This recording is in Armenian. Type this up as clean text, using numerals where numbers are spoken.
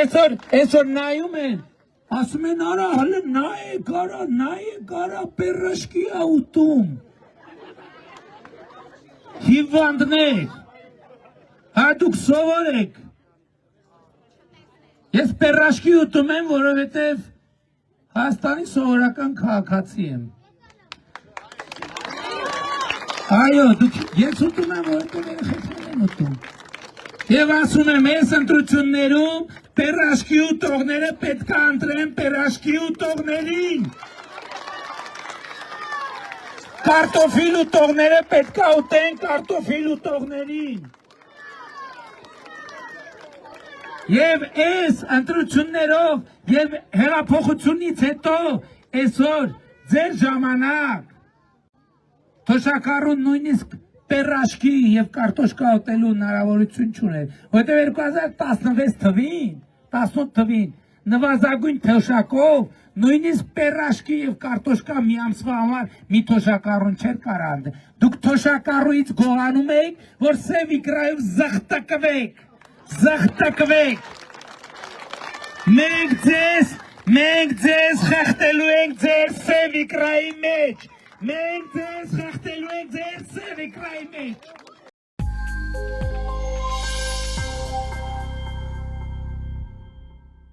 այսօր նայում են, ասում են արա, հələ նայեք արա, պերաշկի ա ուտում։ Հիվանդներ, հա դուք սովորեք։ Ես պերաշկի ուտում եմ, որովհետև Հայաստանի սովորական քաղաքացի եմ։ Այո, ես ուտում եմ, որովհետև երեխեքներն են ուտում։ Եվ ասում եմ, այս ընտրություններում պերաշկի ուտողները պետք է ընտրեն պերաշկի ուտողներին։ Կարտոֆիլ ուտողները պետք է ուտեն կարտոֆիլ ուտողներին։ Եվ այս ընտրություններով եւ հեղափոխությունից հետո այսօր ձեր ժամանակ թոշակառուն նույնիսկ պերաշկի եւ կարտոշկա ուտելու հնարավորություն չուներ, որտեղ 2016 թվին, 18 թվին նվազագույն թոշակով նույնիսկ պերաշկի եւ կարտոշկա մի ամսվա համար մի թոշակառուն չէր կարող անդել։ Դուք թոշակառուից գողանում եք, որ սև իկրայով զղտակվեք։ Մենք ձեզ խեղդելու ենք ձեր սև իկրայի մեջ։ Մենք ձեզ խեղդելու ենք ձեր սև իկրայի մեջ։